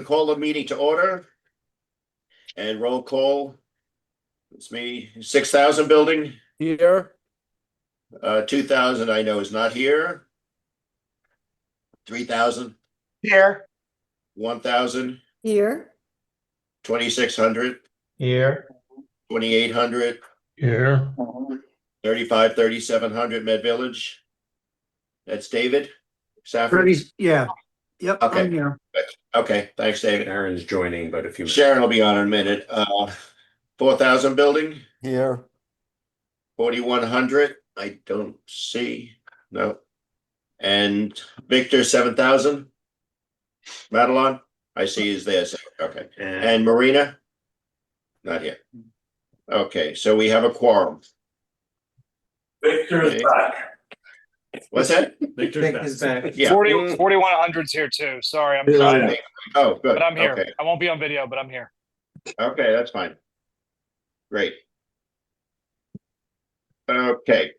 to call the meeting to order. And roll call. It's me, 6,000 building, Here, 2,000 I know is not here. 3,000, Here. 1,000, Here, 2,600, Here. 2,800, Here. 3,700 Med Village. That's David Safford. Yeah, yep, Okay. I'm here. Okay, thanks, David. Aaron's joining, but if you Sharon will be on in a minute. 4,000 building, here, 4,100. I don't see. No. And Victor, 7,000. Madelon, I see is there. So, okay. And Marina? Not here. Okay, so we have a quorum. Victor is Okay. back. What's that? Victor's back. Yeah. 4,100's here too. Sorry, I'm Oh, driving, good. but I'm here. Okay. I won't be on video, but I'm here. Okay, that's fine. Great. Okay,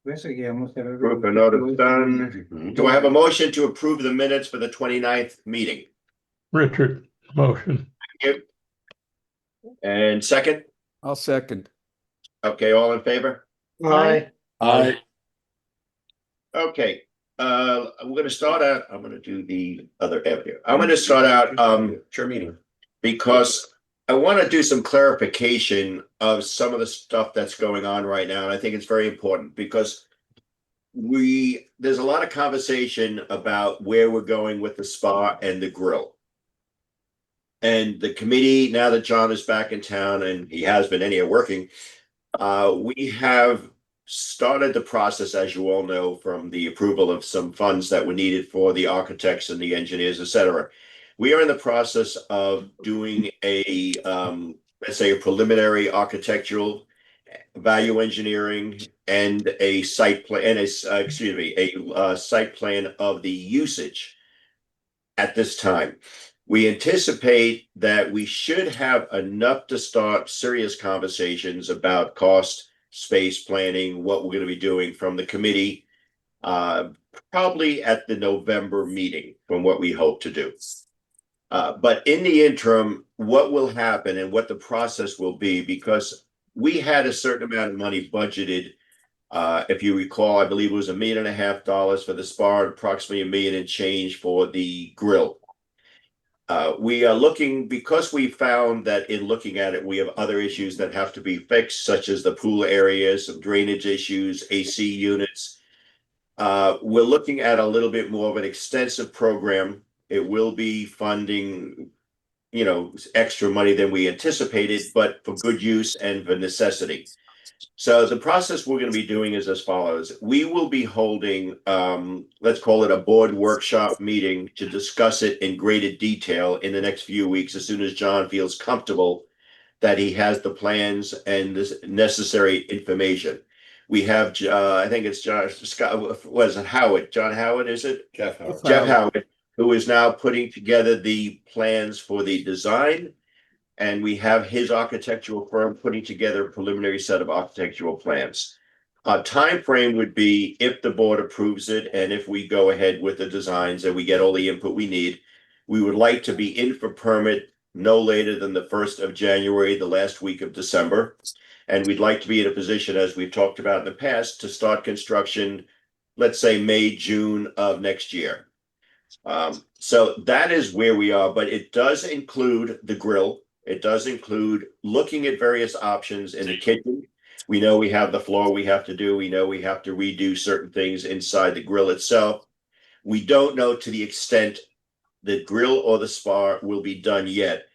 proof of notice done. Do I have a motion to approve the minutes for the 29th meeting? Richard, motion. Thank you. And second? I'll second. Okay, all in favor? Aye. Aye. Okay, we're gonna start out, I'm gonna do the other avenue. I'm gonna start out, Sure meeting. because I want to do some clarification of some of the stuff that's going on right now, and I think it's very important because there's a lot of conversation about where we're going with the spa and the grill. And the committee, now that John is back in town and he has been anyhow working, we have started the process, as you all know, from the approval of some funds that were needed for the architects and the engineers, et cetera. We are in the process of doing a, let's say, a preliminary architectural value engineering and a site plan, and a site plan of the usage at this time. We anticipate that we should have enough to start serious conversations about cost, space planning, what we're going to be doing from the committee, probably at the November meeting from what we hope to do. But in the interim, what will happen and what the process will be, because we had a certain amount of money budgeted. If you recall, I believe it was $1.5 million for the spa, approximately $1 million and change for the grill. We are looking, because we found that in looking at it, we have other issues that have to be fixed, such as the pool areas, some drainage issues, AC units. We're looking at a little bit more of an extensive program. It will be funding, extra money than we anticipated, but for good use and for necessity. So the process we're going to be doing is as follows. We will be holding, let's call it a board workshop meeting to discuss it in greater detail in the next few weeks, as soon as John feels comfortable that he has the plans and this necessary information. We have, I think it's John Scott, was it Howard? John Howard, is it? Jeff Howard. Jeff Howard, who is now putting together the plans for the design. And we have his architectural firm putting together a preliminary set of architectural plans. Time frame would be if the board approves it and if we go ahead with the designs and we get all the input we need. We would like to be in for permit no later than the 1st of January, the last week of December. And we'd like to be in a position, as we've talked about in the past, to start construction, let's say May, June of next year. So that is where we are, but it does include the grill. It does include looking at various options in the kitchen. We know we have the floor we have to do. We know we have to redo certain things inside the grill itself. We don't know to the extent the grill or the spa will be done yet,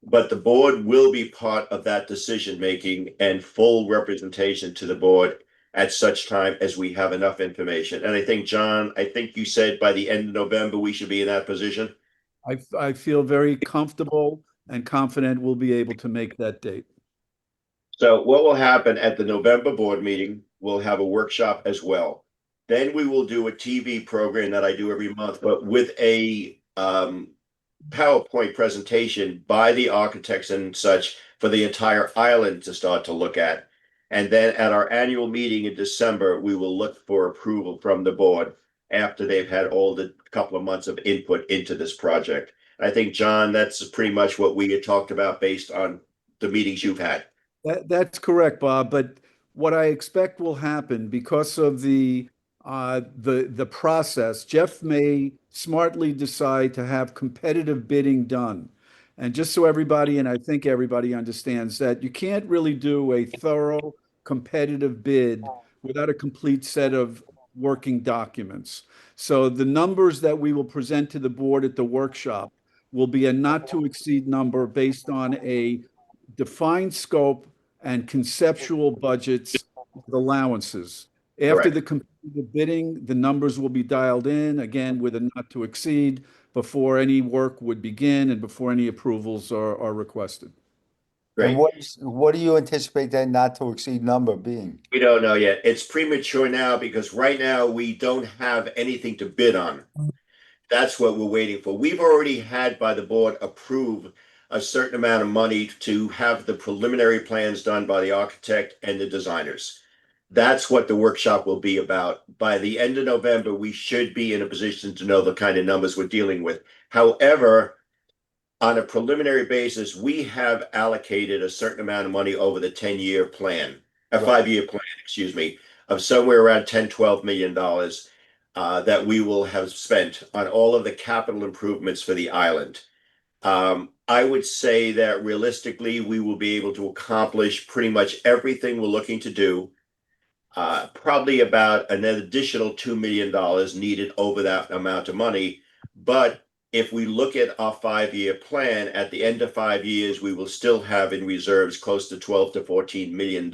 but the board will be part of that decision-making and full representation to the board at such time as we have enough information. And I think, John, you said by the end of November, we should be in that position. I feel very comfortable and confident we'll be able to make that date. So what will happen at the November board meeting, we'll have a workshop as well. Then we will do a TV program that I do every month, but with a PowerPoint presentation by the architects and such for the entire island to start to look at. And then at our annual meeting in December, we will look for approval from the board after they've had all the couple of months of input into this project. I think, John, that's pretty much what we had talked about based on the meetings you've had. That's correct, Bob, but what I expect will happen because of the process, Jeff may smartly decide to have competitive bidding done. And just so everybody, and I think everybody understands that you can't really do a thorough competitive bid without a complete set of working documents. So the numbers that we will present to the board at the workshop will be a not to exceed number based on a defined scope and conceptual budgets with allowances. After the competitive bidding, the numbers will be dialed in, again, with a not to exceed before any work would begin and before any approvals are requested. Great. And what do you anticipate that not to exceed number being? We don't know yet. It's premature now because right now we don't have anything to bid on. That's what we're waiting for. We've already had by the board approve a certain amount of money to have the preliminary plans done by the architect and the designers. That's what the workshop will be about. By the end of November, we should be in a position to know the kind of numbers we're dealing with. However, on a preliminary basis, we have allocated a certain amount of money over the 10-year plan, a 5-year plan, excuse me, of somewhere around $10-12 million that we will have spent on all of the capital improvements for the island. I would say that realistically, we will be able to accomplish pretty much everything we're looking to do. Probably about an additional $2 million needed over that amount of money. But if we look at our 5-year plan, at the end of 5 years, we will still have in reserves close to $12-14 million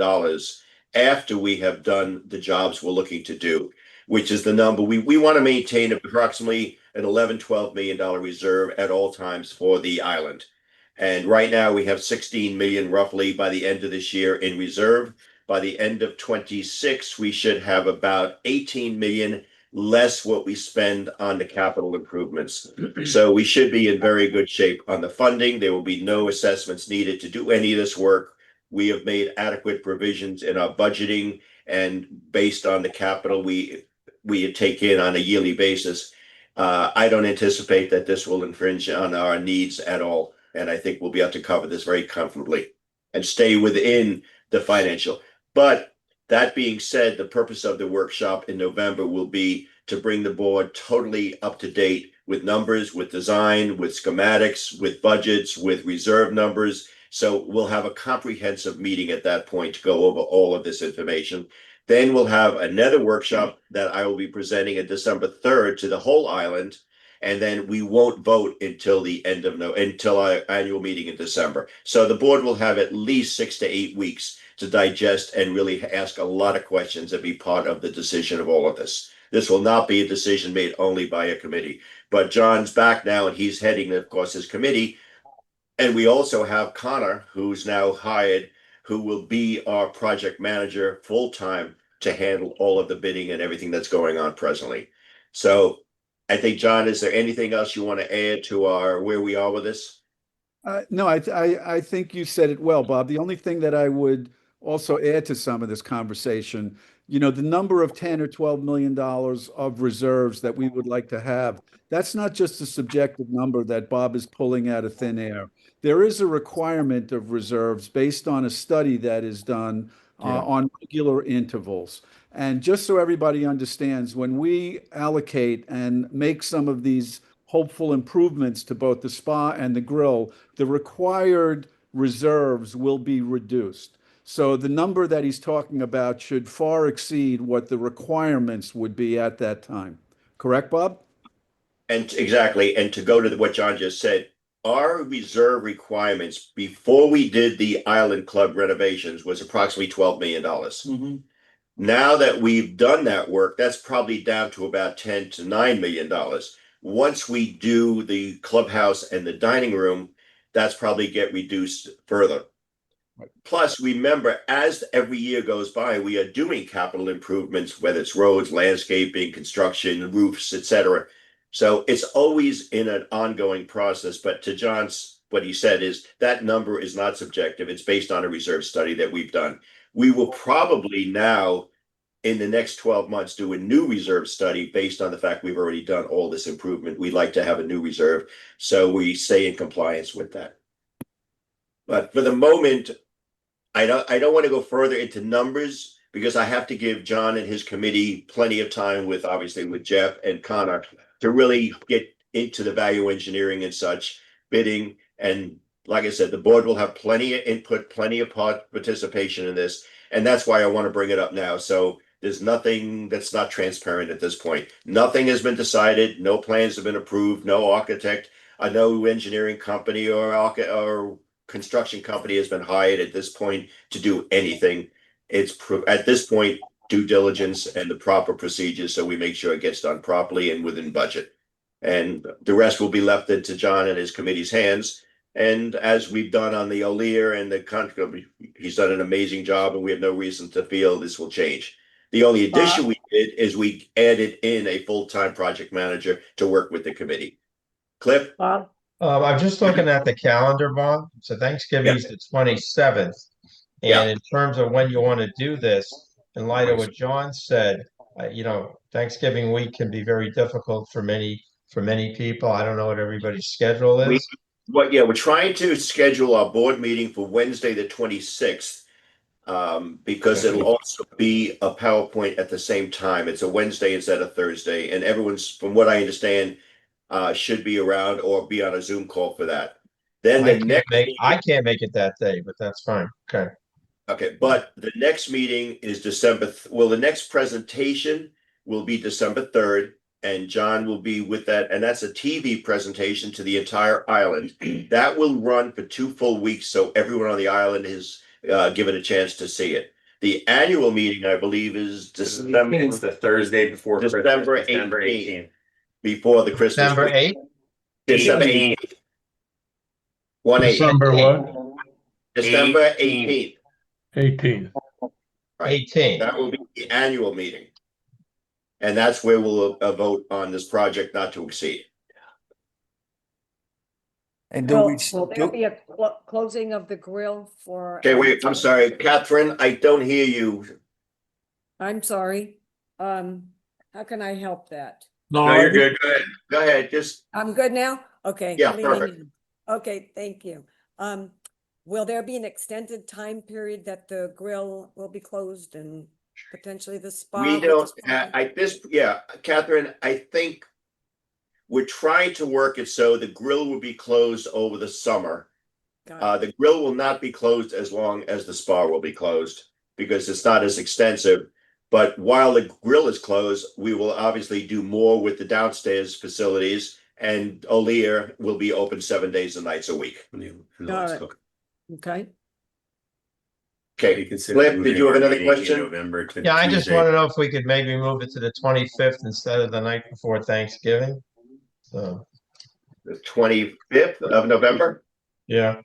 after we have done the jobs we're looking to do, which is the number we want to maintain approximately an $11-12 million reserve at all times for the island. And right now we have 16 million roughly by the end of this year in reserve. By the end of 26, we should have about 18 million less what we spend on the capital improvements. So we should be in very good shape on the funding. There will be no assessments needed to do any of this work. We have made adequate provisions in our budgeting, and based on the capital we take in on a yearly basis, I don't anticipate that this will infringe on our needs at all. And I think we'll be able to cover this very comfortably and stay within the financial. But that being said, the purpose of the workshop in November will be to bring the board totally up to date with numbers, with design, with schematics, with budgets, with reserve numbers. So we'll have a comprehensive meeting at that point to go over all of this information. Then we'll have another workshop that I will be presenting on December 3rd to the whole island. And then we won't vote until the end of until our annual meeting in December. So the board will have at least 6 to 8 weeks to digest and really ask a lot of questions and be part of the decision of all of this. This will not be a decision made only by a committee. But John's back now and he's heading, of course, his committee. And we also have Connor, who's now hired, who will be our project manager full-time to handle all of the bidding and everything that's going on presently. So I think, John, is there anything else you want to add to our where we are with this? No, I think you said it well, Bob. The only thing that I would also add to some of this conversation, the number of 10 or 12 million dollars of reserves that we would like to have, that's not just a subjective number that Bob is pulling out of thin air. There is a requirement of reserves based on a study that is done on regular intervals. And just so everybody understands, when we allocate and make some of these hopeful improvements to both the spa and the grill, the required reserves will be reduced. So the number that he's talking about should far exceed what the requirements would be at that time. Correct, Bob? And exactly. And to go to what John just said, our reserve requirements before we did the Island Club renovations was approximately $12 million. Now that we've done that work, that's probably down to about $10 to $9 million. Once we do the clubhouse and the dining room, that's probably get reduced further. Plus, remember, as every year goes by, we are doing capital improvements, whether it's roads, landscaping, construction, roofs, etc. So it's always in an ongoing process. But to John's, what he said is that number is not subjective. It's based on a reserve study that we've done. We will probably now in the next 12 months, do a new reserve study based on the fact we've already done all this improvement. We'd like to have a new reserve, so we stay in compliance with that. But for the moment, I don't want to go further into numbers because I have to give John and his committee plenty of time with, obviously, with Jeff and Connor to really get into the value engineering and such bidding. And like I said, the board will have plenty of input, plenty of participation in this. And that's why I want to bring it up now. So there's nothing that's not transparent at this point. Nothing has been decided. No plans have been approved. No architect, no engineering company or construction company has been hired at this point to do anything. It's at this point due diligence and the proper procedures, so we make sure it gets done properly and within budget. And the rest will be left into John and his committee's hands. And as we've done on the O'Lear and the country, he's done an amazing job, and we have no reason to feel this will change. The only addition we did is we added in a full-time project manager to work with the committee. Cliff? I'm just looking at the calendar, Bob. So Thanksgiving's the 27th. Yeah. And in terms of when you want to do this, in light of what John said, Thanksgiving week can be very difficult for many people. I don't know what everybody's schedule is. We're trying to schedule our board meeting for Wednesday, the 26th. Because it'll also be a PowerPoint at the same time. It's a Wednesday instead of Thursday, and everyone's, from what I understand, should be around or be on a Zoom call for that. Then I can't make it that day, but that's fine. Okay. But the next meeting is the next presentation will be December 3rd, and John will be with that, and that's a TV presentation to the entire island. That will run for 2 full weeks, so everyone on the island is given a chance to see it. The annual meeting, I believe, is December. It's the Thursday before Christmas, December December 18th. Before the Christmas. December week. 8th? December 18th. 1/8. December what? December 18th. 18. Right. 18th. That will be the annual meeting. And that's where we'll vote on this project not to exceed. And Will there be a closing of the grill for? Okay, wait, I'm sorry, Catherine, I don't hear you. I'm sorry. How can I help that? No, you're good. Go ahead. Just, I'm good now? Okay. Yeah, leaning perfect. in. Okay, thank you. Will there be an extended time period that the grill will be closed and potentially the spa? we with don't, the spa? Catherine, I think we're trying to work it so the grill will be closed over the summer. Got it. The grill will not be closed as long as the spa will be closed because it's not as extensive. But while the grill is closed, we will obviously do more with the downstairs facilities, and O'Lear will be open 7 days and nights a week. Got it. Okay. Okay, Flip, did you have another question? Yeah, I just want to know if we could maybe move it to the 25th instead of the night before Thanksgiving. So, The 25th of November? yeah.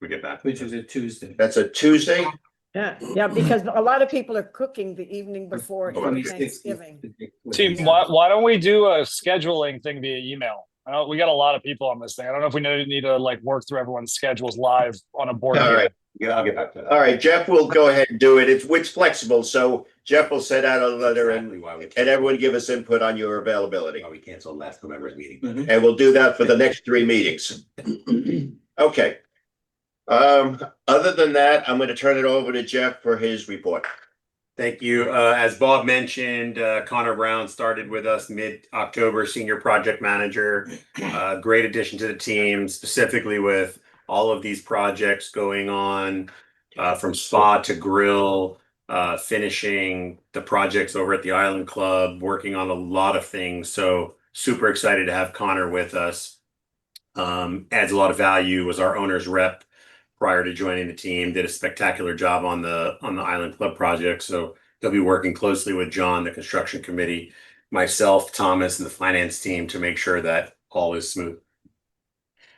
We get back. Which is a Tuesday. That's a Tuesday? Yeah, because a lot of people are cooking the evening before Thanksgiving. Team, why don't we do a scheduling thing via email? We got a lot of people on this thing. I don't know if we need to like work through everyone's schedules live on a board. All right. Yeah, I'll get back to that. All right, Jeff will go ahead and do it. It's flexible, so Jeff will send out a letter Exactly why we and everyone give us input on your availability. why we canceled last November's meeting. And we'll do that for the next 3 meetings. Okay. Other than that, I'm going to turn it over to Jeff for his report. Thank you. As Bob mentioned, Connor Brown started with us mid-October, senior project manager. Great addition to the team, specifically with all of these projects going on, from spa to grill, finishing the projects over at the Island Club, working on a lot of things. So super excited to have Connor with us. Adds a lot of value, was our owner's rep prior to joining the team, did a spectacular job on the Island Club project. So he'll be working closely with John, the construction committee, myself, Thomas, and the finance team to make sure that all is smooth.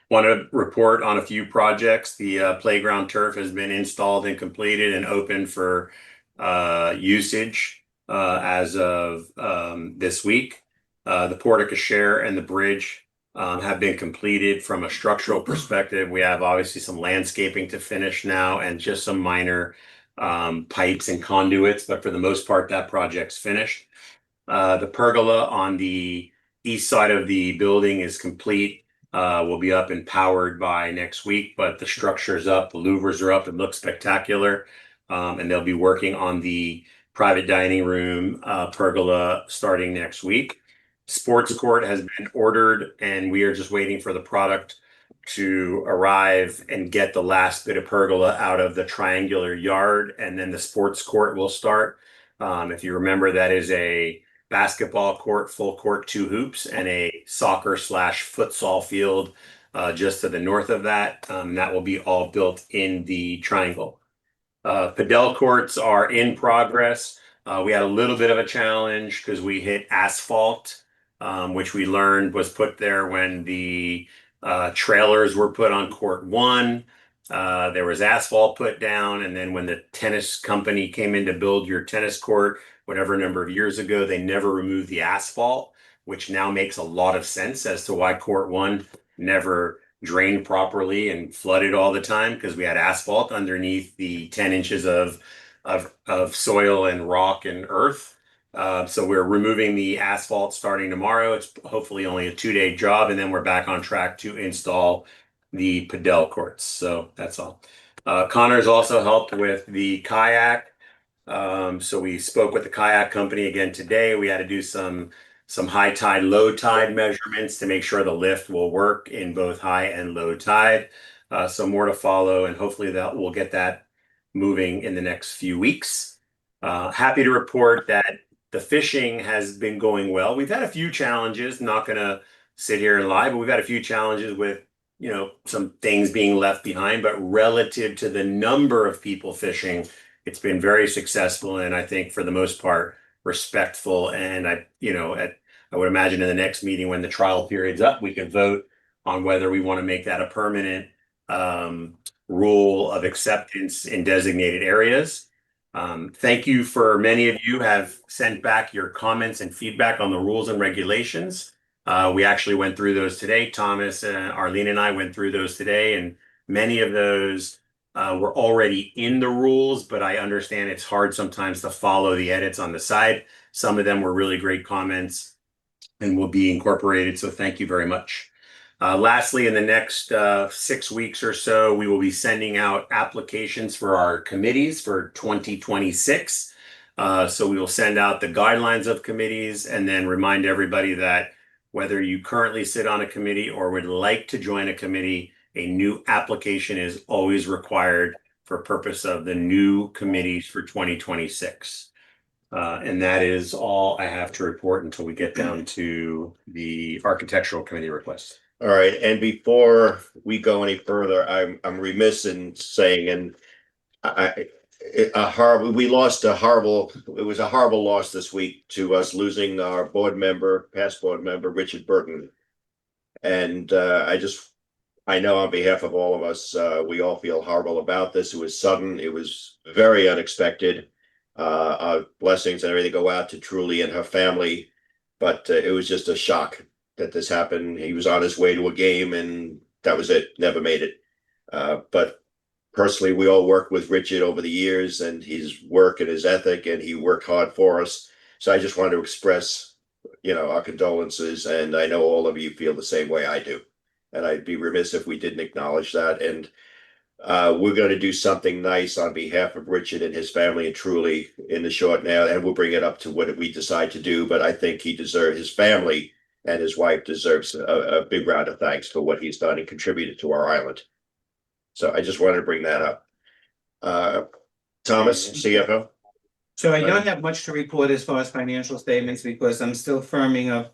Want to report on a few projects. The playground turf has been installed and completed and open for usage as of this week. The porte cochere and the bridge have been completed from a structural perspective. We have obviously some landscaping to finish now and just some minor pipes and conduits, but for the most part, that project's finished. The pergola on the east side of the building is complete. Will be up and powered by next week, but the structure's up, the louvers are up, it looks spectacular. And they'll be working on the private dining room pergola starting next week. Sports court has been ordered, and we are just waiting for the product to arrive and get the last bit of pergola out of the triangular yard, and then the sports court will start. If you remember, that is a basketball court, full court, 2 hoops, and a soccer/futsal field just to the north of that. That will be all built in the triangle. Padel courts are in progress. We had a little bit of a challenge because we hit asphalt, which we learned was put there when the trailers were put on court 1. There was asphalt put down, and then when the tennis company came in to build your tennis court, whatever number of years ago, they never removed the asphalt, which now makes a lot of sense as to why court 1 never drained properly and flooded all the time, because we had asphalt underneath the 10 inches of soil and rock and earth. So we're removing the asphalt starting tomorrow. It's hopefully only a 2-day job, and then we're back on track to install the padel courts. So that's all. Connor's also helped with the kayak. So we spoke with the kayak company again today. We had to do some high tide, low tide measurements to make sure the lift will work in both high and low tide. So more to follow, and hopefully that we'll get that moving in the next few weeks. Happy to report that the fishing has been going well. We've had a few challenges, not gonna sit here and lie, but we've had a few challenges with, some things being left behind, but relative to the number of people fishing, it's been very successful, and I think for the most part, respectful. And I would imagine in the next meeting, when the trial period's up, we could vote on whether we want to make that a permanent rule of acceptance in designated areas. Thank you for many of you have sent back your comments and feedback on the rules and regulations. We actually went through those today. Thomas, Arlene, and I went through those today, and many of those were already in the rules, but I understand it's hard sometimes to follow the edits on the side. Some of them were really great comments and will be incorporated, so thank you very much. Lastly, in the next 6 weeks or so, we will be sending out applications for our committees for 2026. So we will send out the guidelines of committees and then remind everybody that whether you currently sit on a committee or would like to join a committee, a new application is always required for purpose of the new committees for 2026. And that is all I have to report until we get down to the architectural committee request. All right, and before we go any further, I'm remiss in saying, and it was a horrible loss this week to us, losing our past board member, Richard Burton. And I know on behalf of all of us, we all feel horrible about this. It was sudden, it was very unexpected. Our blessings and everything go out to Truly and her family, but it was just a shock that this happened. He was on his way to a game, and that was it, never made it. But personally, we all worked with Richard over the years, and his work and his ethic, and he worked hard for us. So I just wanted to express, our condolences, and I know all of you feel the same way I do. And I'd be remiss if we didn't acknowledge that. And we're going to do something nice on behalf of Richard and his family and Truly in the short now, and we'll bring it up to what we decide to do. But I think his family and his wife deserves a big round of thanks for what he's done and contributed to our island. So I just wanted to bring that up. Thomas, CFO. So I don't have much to report as far as financial statements because I'm still firming up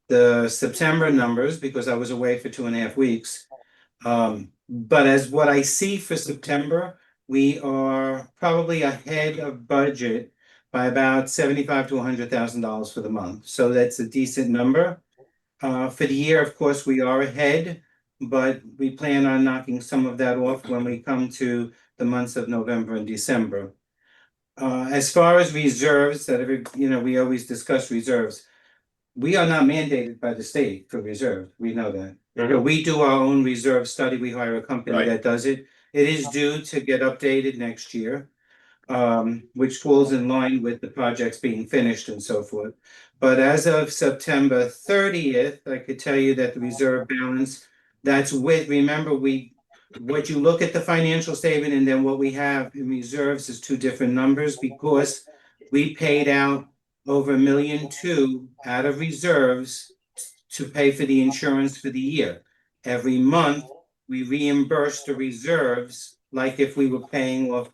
the September numbers because I was away for 2.5 weeks. But as what I see for September, we are probably ahead of budget by about $75,000 to $100,000 for the month. So that's a decent number. For the year, of course, we are ahead, but we plan on knocking some of that off when we come to the months of November and December. As far as reserves, we always discuss reserves. We are not mandated by the state for reserve. We know that. So we do our own reserve study. We hire a company that does it. It is due to get updated next year. which falls in line with the projects being finished and so forth. But as of September 30th, I could tell you that the reserve balance, that's with, remember, what you look at the financial statement and then what we have in reserves is two different numbers because we paid out over $1.2 million out of reserves to pay for the insurance for the year. Every month, we reimburse the reserves like if we were paying off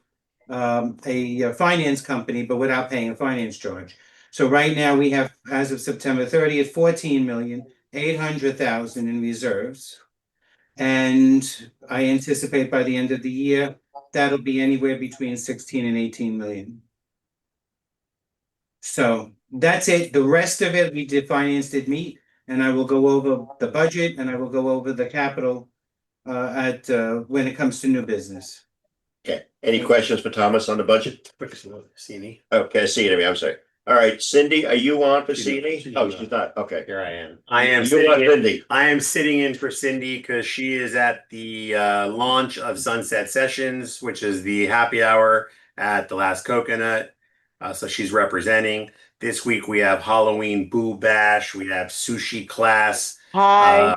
a finance company, but without paying a finance charge. So right now we have, as of September 30th, 14,800,000 in reserves. And I anticipate by the end of the year, that'll be anywhere between 16 and 18 million. So that's it. The rest of it, we did finance did meet, and I will go over the budget and I will go over the capital when it comes to new business. Okay, any questions for Thomas on the budget? Cassini. Okay, Cassini, I'm sorry. All right, Cindy, are you on for She's Cassini? not. Oh, she's not, okay. Here I am. I am You sitting want in, Cindy? I am sitting in for Cindy because she is at the launch of Sunset Sessions, which is the happy hour at the Last Coconut. So she's representing. This week we have Halloween Boo Bash. We have sushi class. Hi,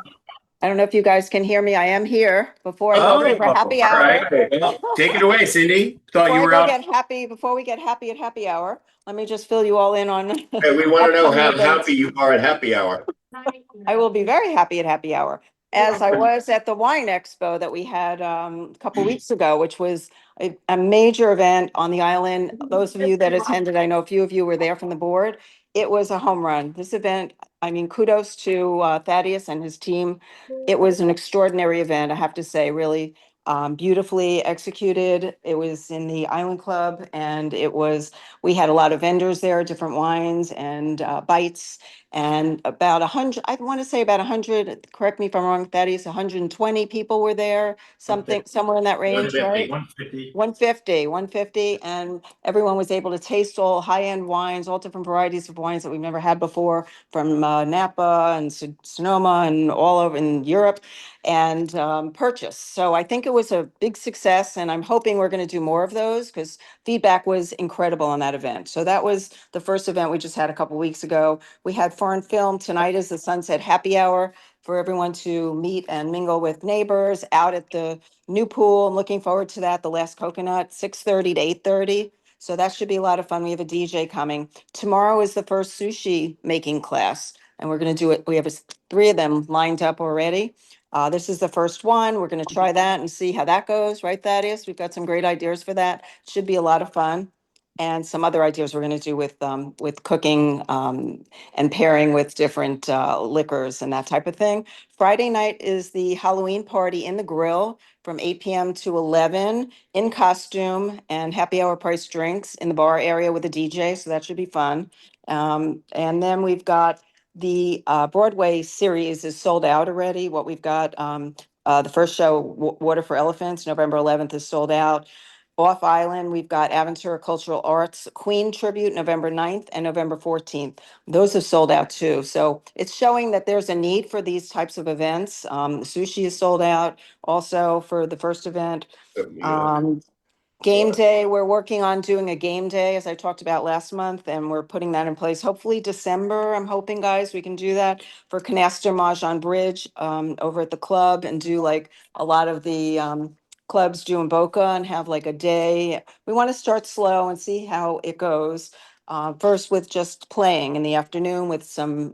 I don't know if you guys can hear me. I am here before I go for happy all hour. right. Well, take it away, Cindy. Thought you Before were I out. go get happy, before we get happy at happy hour, let me just fill you all in on. Hey, we want to know how upcoming events. happy you are at happy hour. I will be very happy at happy hour, as I was at the wine expo that we had a couple weeks ago, which was a major event on the island. Those of you that attended, I know a few of you were there from the board. It was a home run. This event, I mean, kudos to Thaddeus and his team. It was an extraordinary event, I have to say, really beautifully executed. It was in the Island Club, and we had a lot of vendors there, different wines and bites. And about 100, I want to say about 100, correct me if I'm wrong, Thaddeus, 120 people were there, something, somewhere in that range, right? 150. 150, and everyone was able to taste all high-end wines, all different varieties of wines that we've never had before, from Napa and Sonoma and all over in Europe, and purchase. So I think it was a big success, and I'm hoping we're going to do more of those because feedback was incredible on that event. So that was the first event we just had a couple weeks ago. We had foreign film. Tonight is the Sunset Happy Hour for everyone to meet and mingle with neighbors out at the new pool. I'm looking forward to that. The Last Coconut, 6:30 to 8:30. So that should be a lot of fun. We have a DJ coming. Tomorrow is the first sushi making class, and we're going to do it. We have 3 of them lined up already. This is the first one. We're going to try that and see how that goes, right, Thaddeus? We've got some great ideas for that. Should be a lot of fun. And some other ideas we're going to do with cooking and pairing with different liquors and that type of thing. Friday night is the Halloween party in the grill from 8 p.m. to 11 in costume and happy hour price drinks in the bar area with a DJ. So that should be fun. And then we've got the Broadway series is sold out already. What we've got, the first show, Water for Elephants, November 11th is sold out. Off Island, we've got Aventura Cultural Arts Queen Tribute, November 9th and November 14th. Those have sold out too. So it's showing that there's a need for these types of events. Sushi is sold out also for the first event. Game day, we're working on doing a game day, as I talked about last month, and we're putting that in place. Hopefully December, I'm hoping, guys, we can do that for Canasta Mahjong Bridge over at the club and do like a lot of the clubs do in Boca and have like a day. We want to start slow and see how it goes. First with just playing in the afternoon with some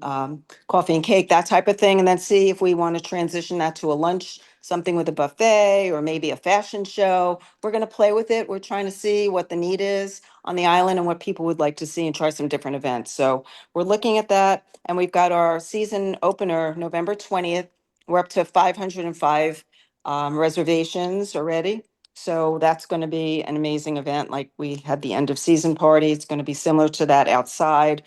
coffee and cake, that type of thing, and then see if we want to transition that to a lunch, something with a buffet or maybe a fashion show. We're going to play with it. We're trying to see what the need is on the island and what people would like to see and try some different events. So we're looking at that, and we've got our season opener November 20th. We're up to 505 reservations already. So that's going to be an amazing event. Like we had the end of season party. It's going to be similar to that outside.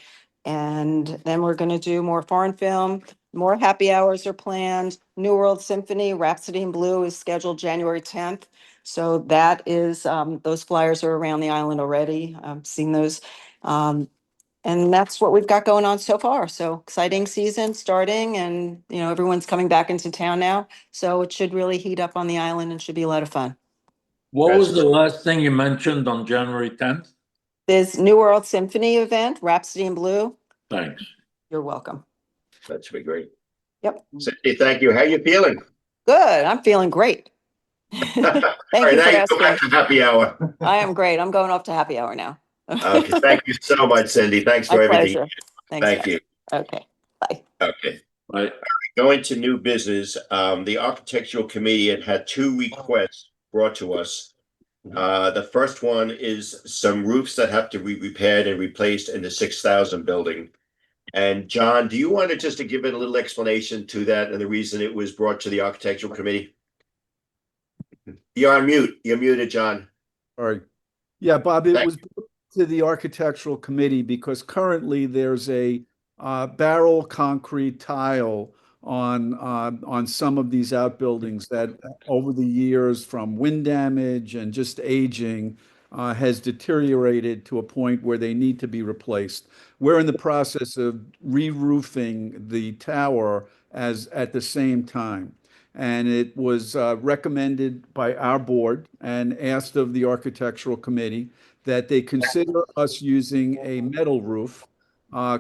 And then we're going to do more foreign film. More happy hours are planned. New World Symphony, Rhapsody in Blue is scheduled January 10th. So that is, those flyers are around the island already. I've seen those. And that's what we've got going on so far. So exciting season starting, and you know, everyone's coming back into town now. So it should really heat up on the island and should be a lot of fun. What was the last thing you mentioned on January 10th? There's New World Symphony event, Rhapsody in Blue. Thanks. You're welcome. That should be great. Yep. Cindy, thank you. How you feeling? Good. I'm feeling great. Thank All right, you now for you go back asking. to happy hour. I am great. I'm going off to happy hour now. Okay, thank you so much, Cindy. Thanks My for everything. pleasure. Thanks, Thank guys. you. Okay. Bye. Okay. Right. Going to new business, the architectural committee had two requests brought to us. The first one is some roofs that have to be repaired and replaced in the 6,000 building. And John, do you want to just to give it a little explanation to that and the reason it was brought to the architectural committee? You're on mute. You're muted, John. All right. Yeah, Bob, it Thank was brought to the architectural committee because currently there's a barrel concrete tile on some of these outbuildings that over the years from wind damage and just aging has deteriorated to a point where they need to be replaced. We're in the process of re-roofing the tower at the same time. And it was recommended by our board and asked of the architectural committee that they consider us using a metal roof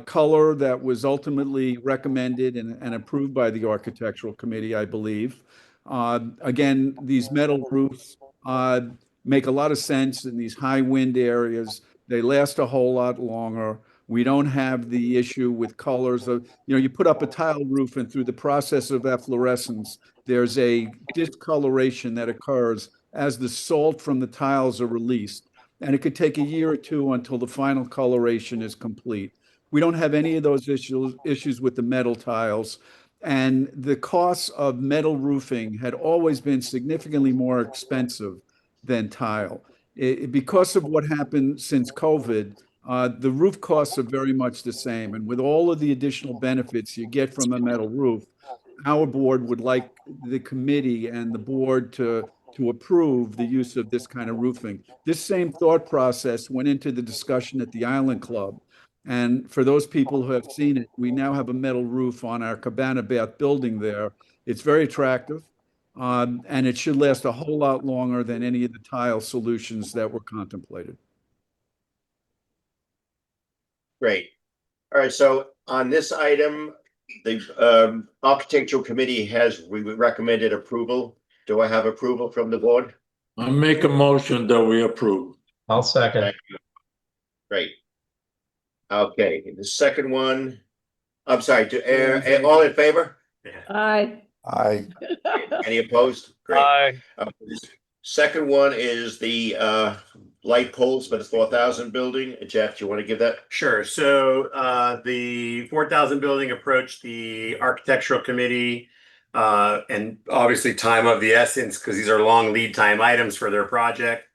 color that was ultimately recommended and approved by the architectural committee, I believe. Again, these metal roofs make a lot of sense in these high wind areas. They last a whole lot longer. We don't have the issue with colors of, you put up a tile roof and through the process of efflorescence, there's a discoloration that occurs as the salt from the tiles are released. And it could take a year or two until the final coloration is complete. We don't have any of those issues with the metal tiles. And the costs of metal roofing had always been significantly more expensive than tile. Because of what happened since COVID, the roof costs are very much the same. And with all of the additional benefits you get from a metal roof, our board would like the committee and the board to approve the use of this kind of roofing. This same thought process went into the discussion at the Island Club. And for those people who have seen it, we now have a metal roof on our Cabana Bath building there. It's very attractive. And it should last a whole lot longer than any of the tile solutions that were contemplated. Great. All right, so on this item, the architectural committee has recommended approval. Do I have approval from the board? I make a motion that we approve. I'll second. Thank you. Great. Okay, the second one, I'm sorry, all in favor? Aye. Any opposed? Great. Aye. Second one is the light poles for the 4,000 building. Jeff, do you want to give that? Sure. So the 4,000 building approached the architectural committee and obviously time of the essence because these are long lead time items for their project.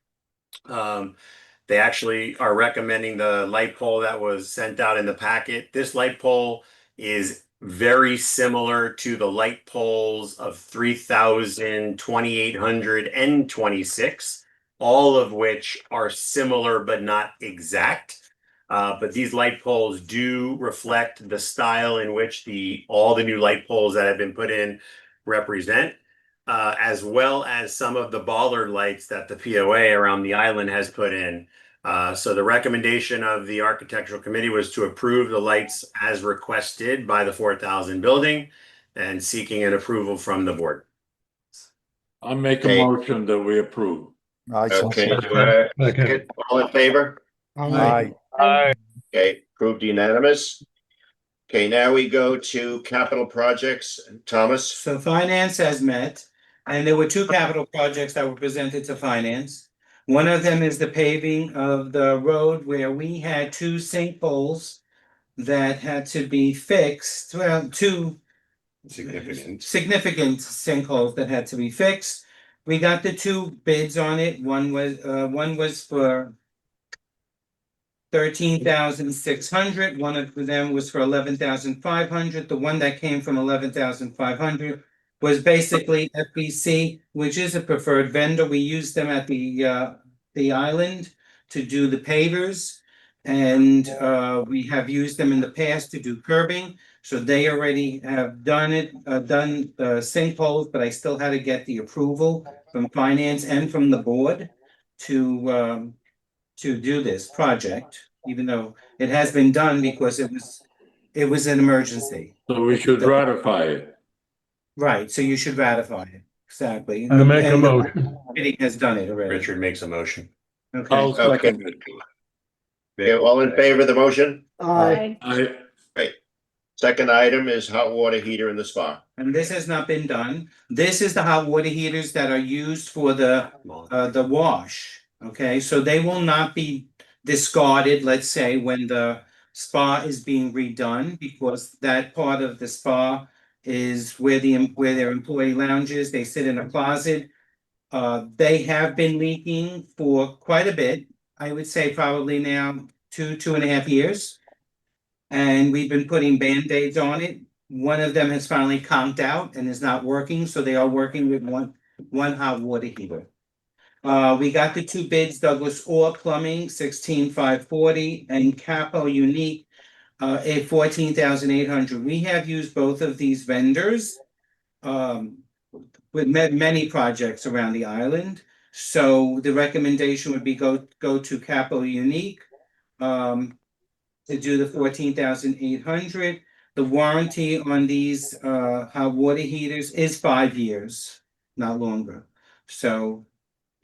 They actually are recommending the light pole that was sent out in the packet. This light pole is very similar to the light poles of 3,000, 2,800, and 26, all of which are similar but not exact. But these light poles do reflect the style in which all the new light poles that have been put in represent, as well as some of the bollard lights that the POA around the island has put in. So the recommendation of the architectural committee was to approve the lights as requested by the 4,000 building and seeking an approval from the board. I make Okay. a motion that we approve. Okay, Second. all in favor? Aye. Aye. Okay, approved unanimous. Okay, now we go to capital projects. Thomas? So finance has met, and there were two capital projects that were presented to finance. One of them is the paving of the road where we had two sinkholes that had to be fixed. Well, two significant sinkholes that had to be fixed. We got the two bids on it. One was for 13,600. One of them was for 11,500. The one that came from 11,500 was basically FBC, which is a preferred vendor. We use them at the island to do the pavers. And we have used them in the past to do curbing. So they already have done the sinkholes, but I still had to get the approval from finance and from the board to do this project, even though it has been done because it was an emergency. So we should ratify it. Right, so you should ratify it, exactly. I make a And the motion. committee has done it already. Richard makes a motion. Okay, I'll second it. Okay, all in favor of the motion? Aye. I, Second item is hot water heater in the spa. and this has not been done. This is the hot water heaters that are used for the wash. Okay, so they will not be discarded, let's say, when the spa is being redone, because that part of the spa is where their employee lounges, they sit in a closet. They have been leaking for quite a bit. I would say probably now 2.5 years. And we've been putting Band-Aids on it. One of them has finally conked out and is not working, so they are working with one hot water heater. We got the 2 bids, Douglas Orr Plumbing, 16,540, and Capo Unique, at 14,800. We have used both of these vendors with many projects around the island. So the recommendation would be go to Capo Unique to do the 14,800. The warranty on these hot water heaters is 5 years, not longer. So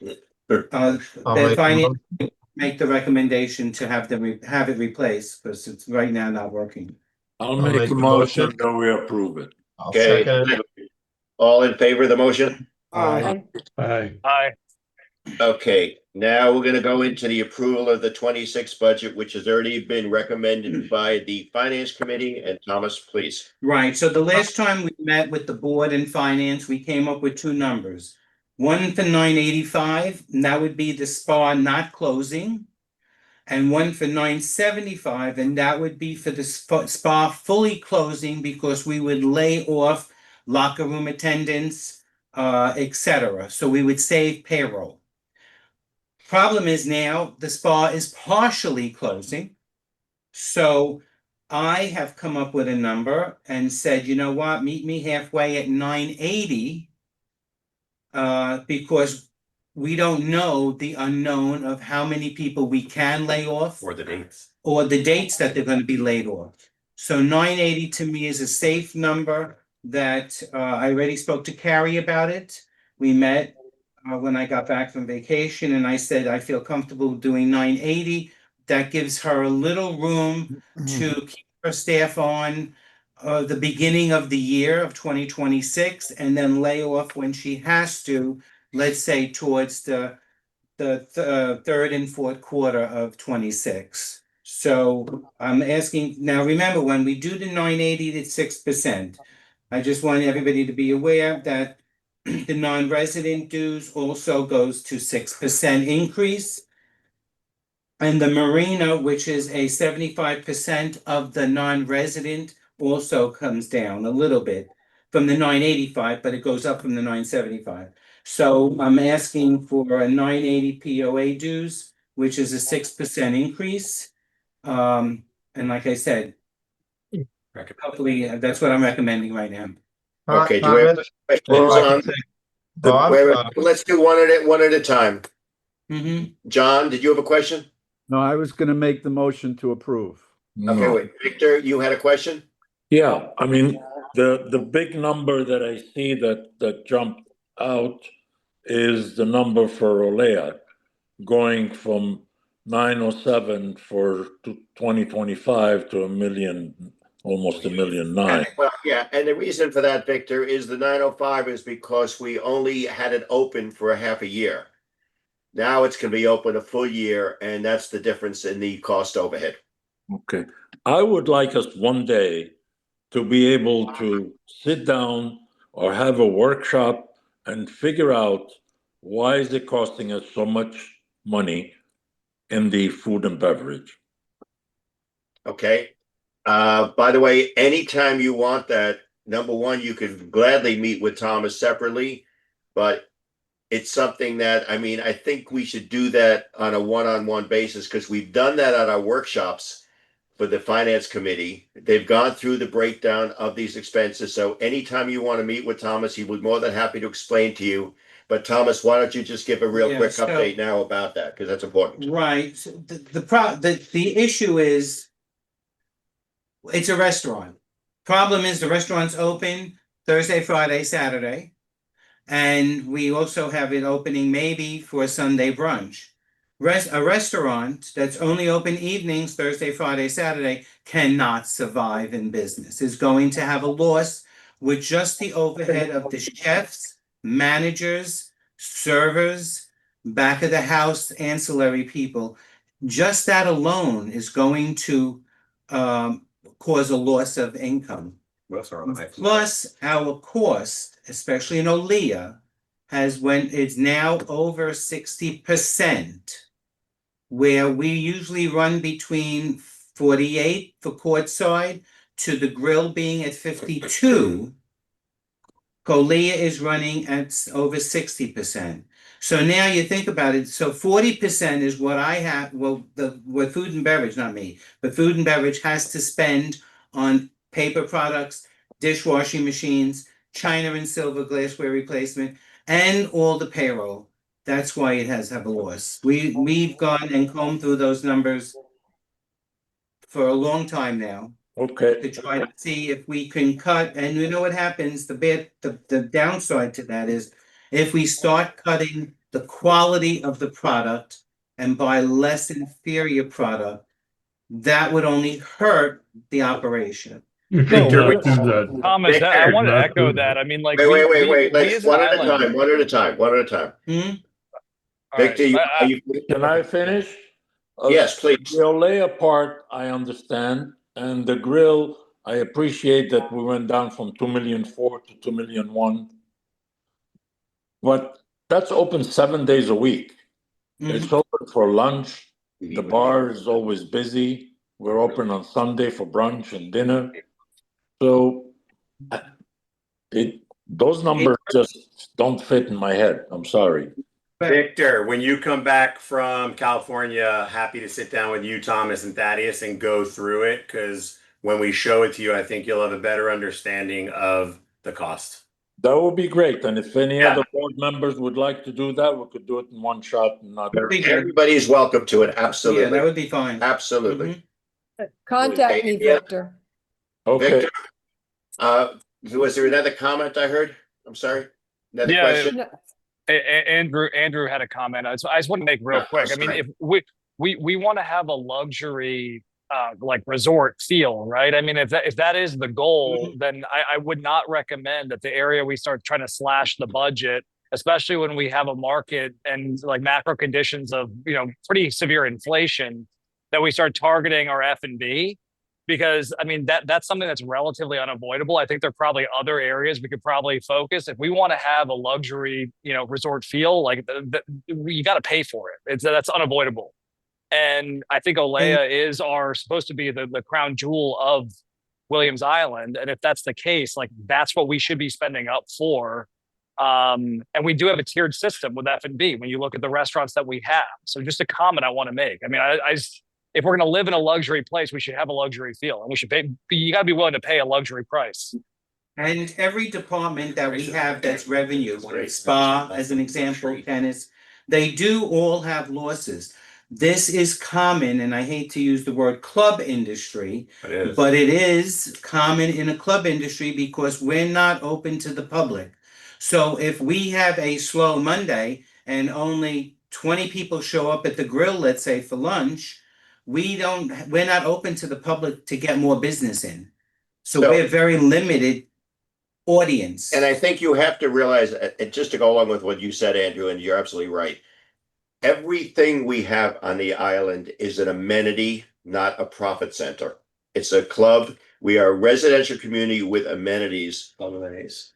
I'll the make a finance motion. make the recommendation to have it replaced, because it's right now not working. I'll I'll make make a a motion motion. that we approve it. I'll Okay, second it. all in favor of the motion? Aye. Aye. Aye. Okay, now we're gonna go into the approval of the 26 budget, which has already been recommended by the finance committee. And Thomas, please. Right, so the last time we met with the board and finance, we came up with 2 numbers. One for 985, and that would be the spa not closing. And one for 975, and that would be for the spa fully closing, because we would lay off locker room attendants, etc. So we would save payroll. Problem is now the spa is partially closing. So I have come up with a number and said, you know what, meet me halfway at 980. Because we don't know the unknown of how many people we can lay off Or the dates. or the dates that they're gonna be laid off. So 980 to me is a safe number that I already spoke to Carrie about it. We met when I got back from vacation, and I said I feel comfortable doing 980. That gives her a little room to keep her staff on the beginning of the year of 2026, and then lay off when she has to, let's say towards the third and fourth quarter of 26. So I'm asking, now remember, when we do the 980, it's 6%. I just want everybody to be aware that the non-resident dues also goes to 6% increase. And the marina, which is a 75% of the non-resident, also comes down a little bit from the 985, but it goes up from the 975. So I'm asking for a 980 POA dues, which is a 6% increase. And like I said, hopefully that's what I'm recommending right now. Okay, do we have Thomas, questions if I on could take- the- Bob, wait, let's do one at a time. Mhm. John, did you have a question? No, I was gonna make the motion to approve. Okay, No. wait, Victor, you had a question? Yeah, I mean, the big number that I see that jumped out is the number for Olea, going from 907 for 2025 to $1 million, almost $1.9 million. Well, yeah, and the reason for that, Victor, is the 905 is because we only had it open for a half a year. Now it's gonna be open a full year, and that's the difference in the cost overhead. Okay, I would like us one day to be able to sit down or have a workshop and figure out why is it costing us so much money in the food and beverage. Okay, by the way, anytime you want that, number one, you could gladly meet with Thomas separately, but it's something that, I mean, I think we should do that on a one-on-one basis, because we've done that at our workshops for the finance committee. They've gone through the breakdown of these expenses. So anytime you want to meet with Thomas, he would be more than happy to explain to you But Thomas, why don't you just give a real Yeah, quick so- update now about that, because that's important. Right, so the issue is it's a restaurant. Problem is the restaurant's open Thursday, Friday, Saturday. And we also have it opening maybe for Sunday brunch. A restaurant that's only open evenings, Thursday, Friday, Saturday, cannot survive in business. Is going to have a loss with just the overhead of the chefs, managers, servers, back of the house, ancillary people. Just that alone is going to cause a loss of income. Plus, our cost, especially in Olea, is now over 60%, where we usually run between 48 for courtside to the grill being at 52. Olea is running at over 60%. So now you think about it, so 40% is what I have, what food and beverage, not me, but food and beverage has to spend on paper products, dishwashing machines, china and silver glassware replacement, and all the payroll. That's why it has have a loss. We've gone and combed through those numbers for a long time now Okay, to try to see if we can cut, and you know what happens, the downside to that is if we start cutting the quality of the product and buy less inferior product, that would only hurt the operation. Victor, we- Thomas, Victor, I want to not echo do that. I mean, like, Wait, we let's, as an one at a island- time, one at a time, one at a time. Hmm? All right, Victor, you, I- are you? can I finish? Yes, please. The Olea part, I understand, and the grill, I appreciate that we went down from 2,000,004 to 2,000,001. But that's open 7 days a week. It's open for lunch. The bar is always busy. We're open on Sunday for brunch and dinner. So those numbers just don't fit in my head. I'm sorry. Victor, when you come back from California, happy to sit down with you, Thomas and Thaddeus, and go through it. Because when we show it to you, I think you'll have a better understanding of the cost. That would be great. And if any Yeah. other board members would like to do that, we could do it in one shot and not. Everybody is welcome to it, Yeah, that absolutely, would be fine. absolutely. Contact me, Yeah. Victor. Okay, Victor, was there another comment I heard? I'm sorry? Another Yeah, question? Andrew had a comment. I just want to make real No, quick. I that's mean, fine. if we want to have a luxury like resort feel, right? I mean, if that is the goal, then I would not recommend that the area we start trying to slash the budget, especially when we have a market and like macro conditions of, you know, pretty severe inflation, that we start targeting our F&B. Because I mean that's something that's relatively unavoidable. I think there are probably other areas we could probably focus if we want to have a luxury, you know, resort feel. Like you got to pay for it. That's unavoidable. And I think Olea is supposed to be the crown jewel of Williams Island. And if that's the case, like that's what we should be spending up for. And we do have a tiered system with F&B when you look at the restaurants that we have. So just a comment I want to make. I mean, if we're going to live in a luxury place, we should have a luxury feel, and we should pay. You got to be willing to pay a luxury price. And every department that we have that's revenue, spa as an example, tennis, they do all have losses. This is common, and I hate to use the word club industry, but it is common in a club industry because we're not open to the public. So if we have a slow Monday and only 20 people show up at the grill, let's say for lunch, we're not open to the public to get more business in. So we're very limited audience. And I think you have to realize, and just to go along with what you said, Andrew, and you're absolutely right. Everything we have on the island is an amenity, not a profit center. It's a club. We are a residential community with amenities.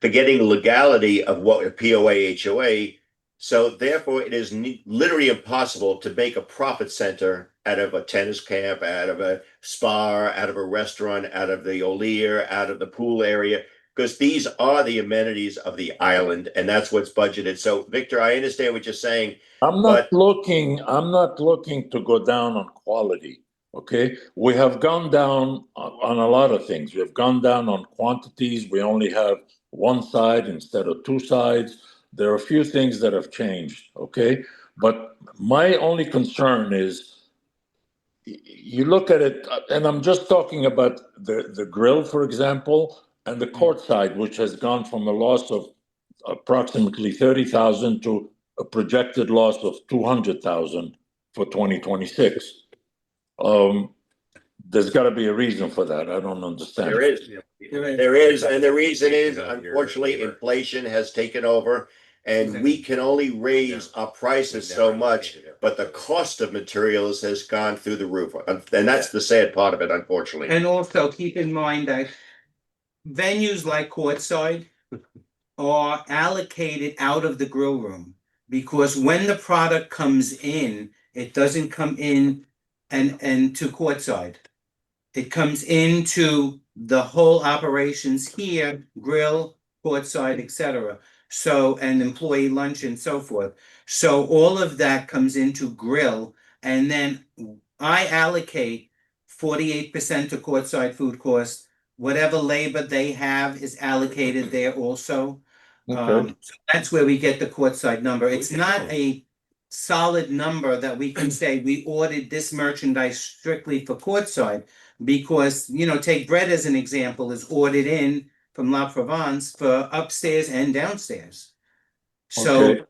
Forgetting legality of what a POA, HOA. So therefore, it is literally impossible to make a profit center out of a tennis camp, out of a spa, out of a restaurant, out of the Olea, out of the pool area, because these are the amenities of the island, and that's what's budgeted. So, Victor, I understand what you're saying. I'm not looking to go down on quality. Okay, we have gone down on a lot of things. We have gone down on quantities. We only have one side instead of two sides. there are a few things that have changed, okay? But my only concern is you look at it, and I'm just talking about the grill, for example, and the courtside, which has gone from a loss of approximately 30,000 to a projected loss of 200,000 for 2026. There's got to be a reason for that. I don't understand. There is. There is, and the reason is unfortunately inflation has taken over and we can only raise our prices so much, but the cost of materials has gone through the roof. And that's the sad part of it, unfortunately. And also keep in mind that venues like Courtside are allocated out of the grill room. Because when the product comes in, it doesn't come in and to Courtside. It comes into the whole operations here, grill, Courtside, etc. So, and employee lunch and so forth. So all of that comes into grill, and then I allocate 48% to Courtside food cost. Whatever labor they have is allocated there also. Okay. So that's where we get the Courtside number. It's not a solid number that we can say we ordered this merchandise strictly for Courtside, because, you know, take bread as an example, is ordered in from La Provence for upstairs and downstairs. So, Okay.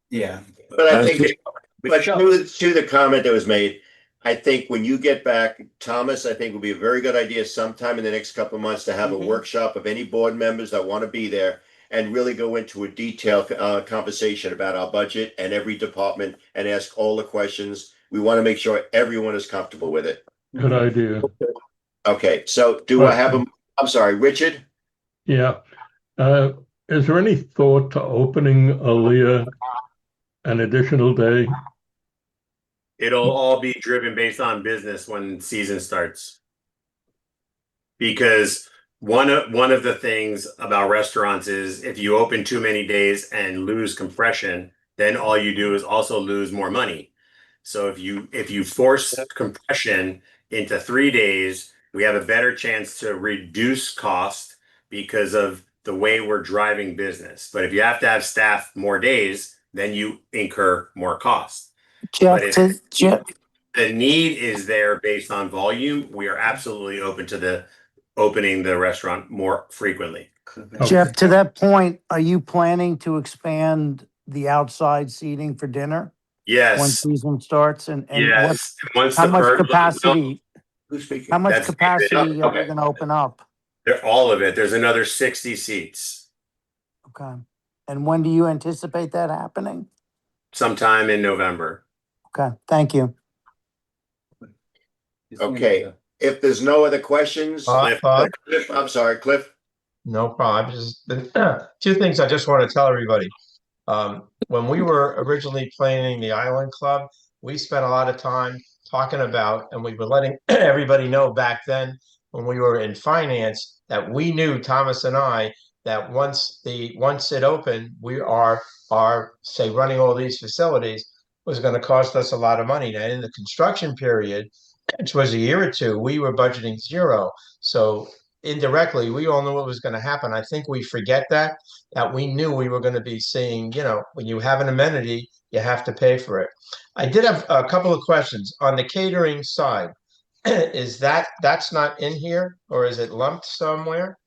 yeah. But I think, but to the comment that was made, I think when you get back, Thomas, I think would be a very good idea sometime in the next couple of months to have a workshop of any board members that want to be there and really go into a detailed conversation about our budget and every department and ask all the questions. We want to make sure everyone is comfortable with it. Good idea. Okay, so do I have I'm sorry, Richard? Yeah. Is there any thought to opening Aaliyah an additional day? It'll all be driven based on business when season starts. Because one of the things about restaurants is if you open too many days and lose compression, then all you do is also lose more money. So if you force compression into 3 days, we have a better chance to reduce cost because of the way we're driving business. But if you have to have staff more days, then you incur more cost. Jeff, But if the need is there based on volume, we are absolutely open to opening the restaurant more frequently. Jeff, to that point, are you planning to expand the outside seating for dinner when Yes. season starts? And Yes. Once how the much bird- capacity? Who's speaking? How much That's- capacity are you okay. going to open up? All of it. There's another 60 seats Okay. And when do you anticipate that happening? sometime in November. Okay, thank you. Okay, if there's no other questions, Cliff. Cliff, I'm sorry, Cliff. No problem. Two things I just want to tell everybody. When we were originally planning the Island Club, we spent a lot of time talking about, and we were letting everybody know back then when we were in finance that we knew, Thomas and I, that once it opened, we are say running all these facilities was going to cost us a lot of money. Now in the construction period, which was a year or two, we were budgeting zero. So indirectly, we all knew what was going to happen. I think we forget that we knew we were going to be seeing, you know, when you have an amenity, you have to pay for it. I did have a couple of questions on the catering side. Is that's not in here, or is it lumped somewhere?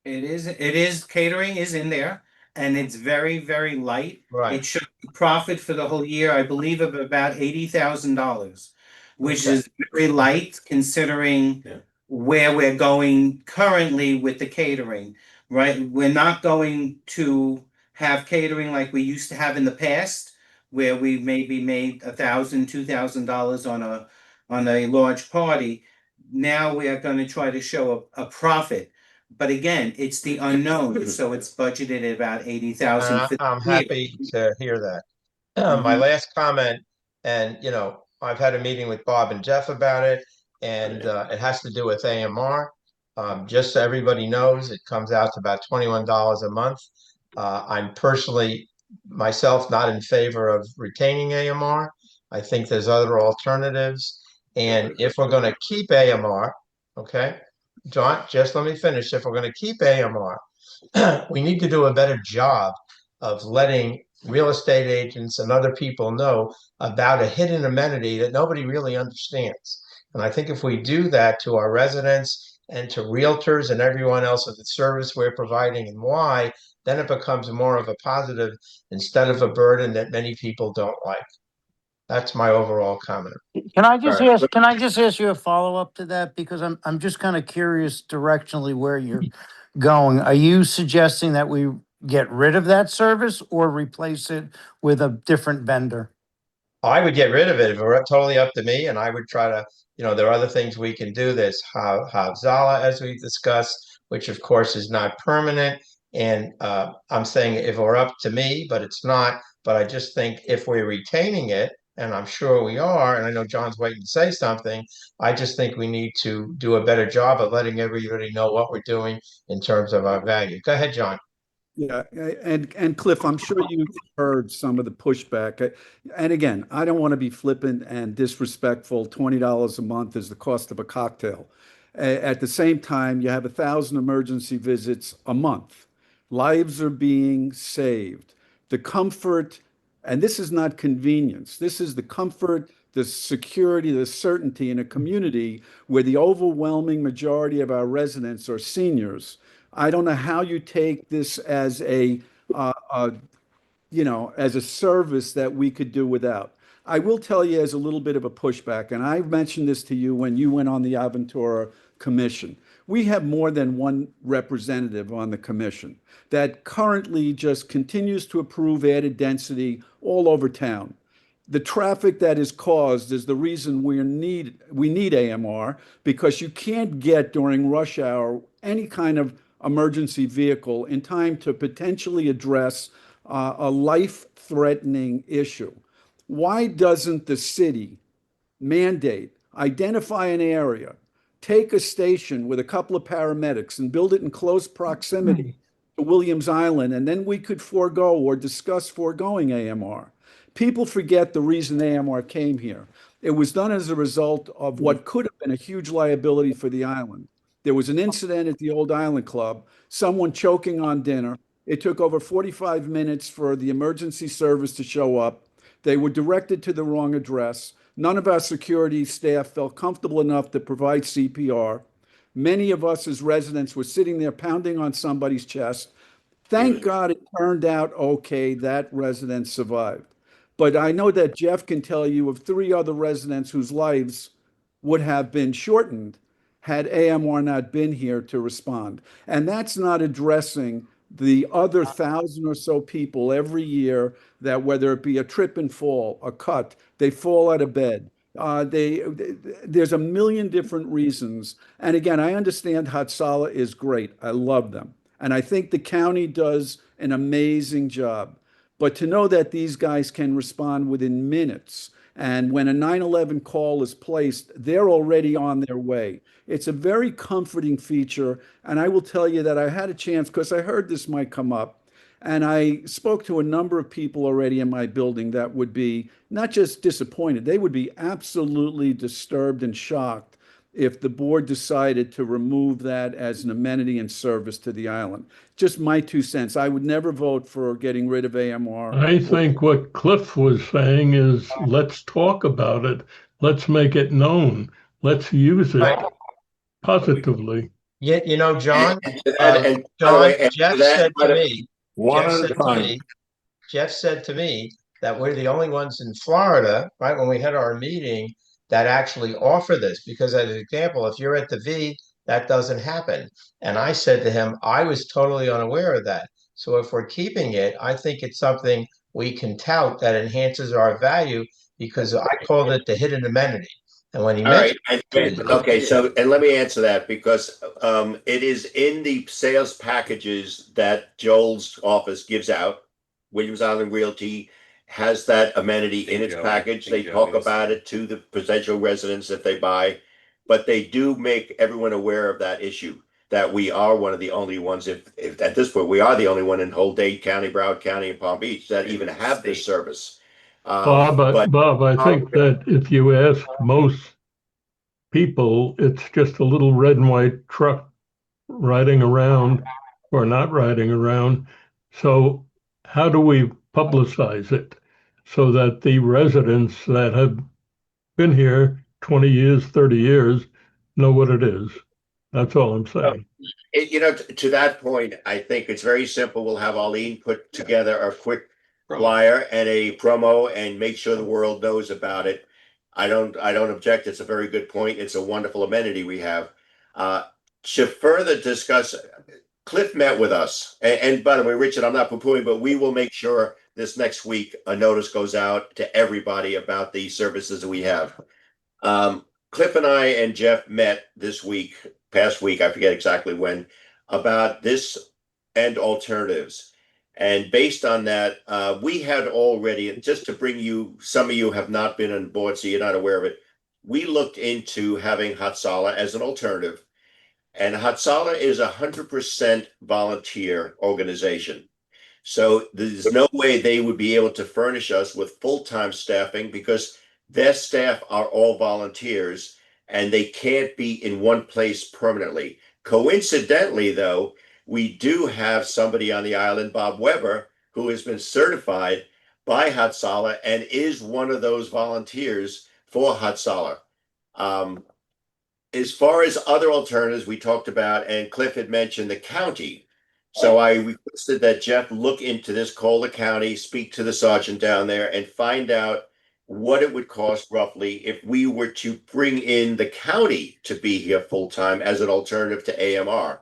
It is catering is in there, and it's very, very light. Right. It should profit for the whole year, I believe, of about $80,000, which Okay. is very light considering Yeah. where we're going currently with the catering, right? We're not going to have catering like we used to have in the past, where we maybe made $1,000, $2,000 on a large party. Now we are going to try to show a profit. But again, it's the unknown, so it's budgeted at about 80,000. for the I'm year. happy to hear that. My last comment, and you know, I've had a meeting with Bob and Jeff about it, and it has to do with AMR. Just so everybody knows, it comes out to about $21 a month. I'm personally myself not in favor of retaining AMR. I think there's other alternatives, and if we're going to keep AMR, okay, John, just let me finish. If we're going to keep AMR, we need to do a better job of letting real estate agents and other people know about a hidden amenity that nobody really understands. And I think if we do that to our residents and to realtors and everyone else of the service we're providing and why, then it becomes more of a positive instead of a burden that many people don't like. That's my overall comment. Can I just All right. ask, can I just ask you a follow-up to that? Because I'm just kind of curious directionally where you're going. Are you suggesting that we get rid of that service or replace it with a different vendor? I would get rid of it if it were totally up to me, and I would try to, there are other things we can do. There's Havzala, as we discussed, which of course is not permanent. And I'm saying if it were up to me, but it's not. But I just think if we're retaining it, and I'm sure we are, and I know John's waiting to say something, I just think we need to do a better job of letting everybody know what we're doing in terms of our value. Go ahead, John. Yeah, and Cliff, I'm sure you've heard some of the pushback. And again, I don't want to be flippant and disrespectful. $20 a month is the cost of a cocktail. At the same time, you have 1,000 emergency visits a month. Lives are being saved. The comfort, and this is not convenience. This is the comfort, the security, the certainty in a community where the overwhelming majority of our residents are seniors. I don't know how you take this as as a service that we could do without. I will tell you as a little bit of a pushback, and I mentioned this to you when you went on the Aventura Commission. We have more than one representative on the commission that currently just continues to approve added density all over town. The traffic that is caused is the reason we need AMR, because you can't get during rush hour any kind of emergency vehicle in time to potentially address a life-threatening issue. Why doesn't the city mandate, identify an area, take a station with a couple of paramedics and build it in close proximity to Williams Island, and then we could forego or discuss foregoing AMR? People forget the reason AMR came here. It was done as a result of what could have been a huge liability for the island. There was an incident at the Old Island Club, someone choking on dinner. It took over 45 minutes for the emergency service to show up. They were directed to the wrong address. None of our security staff felt comfortable enough to provide CPR. Many of us as residents were sitting there pounding on somebody's chest. Thank God it turned out okay. That resident survived. But I know that Jeff can tell you of 3 other residents whose lives would have been shortened had AMR not been here to respond. And that's not addressing the other 1,000 or so people every year that, whether it be a trip and fall, a cut, they fall out of bed. There's a million different reasons. And again, I understand Havzala is great. I love them. And I think the county does an amazing job. But to know that these guys can respond within minutes, and when a 911 call is placed, they're already on their way. It's a very comforting feature. And I will tell you that I had a chance, because I heard this might come up, and I spoke to a number of people already in my building that would be not just disappointed, they would be absolutely disturbed and shocked if the board decided to remove that as an amenity and service to the island. Just my 2 cents. I would never vote for getting rid of AMR. I think what Cliff was saying is, let's talk about it. Let's make it known. Let's use it positively. Yeah, John, And Jeff said to me, One at a time. Jeff said to me that we're the only ones in Florida, right, when we had our meeting, that actually offer this. Because as an example, if you're at the V, that doesn't happen. And I said to him, I was totally unaware of that. So if we're keeping it, I think it's something we can tout that enhances our value, because I called it the hidden amenity. And when he mentioned okay, so, and let me answer that, because it is in the sales packages that Joel's office gives out. Williams Island Realty has that amenity in its package. They talk about it to the potential residents if they buy, but they do make everyone aware of that issue, that we are one of the only ones, if at this point, we are the only one in whole Dade County, Broward County, and Palm Beach that even have this service. Bob, I think that if you ask most people, it's just a little red and white truck riding around or not riding around. So how do we publicize it so that the residents that have been here 20 years, 30 years know what it is? That's all I'm saying. To that point, I think it's very simple. We'll have Arlene put together a quick flyer and a promo and make sure the world knows about it. I don't object. It's a very good point. It's a wonderful amenity we have. To further discuss, Cliff met with us. And by the way, Richard, I'm not poo-pooing, but we will make sure this next week a notice goes out to everybody about the services that we have. Cliff and I and Jeff met this week, past week, I forget exactly when, about this and alternatives. And based on that, we had already, and just to bring you, some of you have not been on board, so you're not aware of it. We looked into having Hatsala as an alternative. And Hatsala is 100% volunteer organization. So there's no way they would be able to furnish us with full-time staffing because their staff are all volunteers and they can't be in one place permanently. Coincidentally, though, we do have somebody on the island, Bob Weber, who has been certified by Hatsala and is one of those volunteers for Hatsala. As far as other alternatives we talked about, and Cliff had mentioned the county. So I requested that Jeff look into this, call the county, speak to the sergeant down there and find out what it would cost roughly if we were to bring in the county to be here full-time as an alternative to AMR.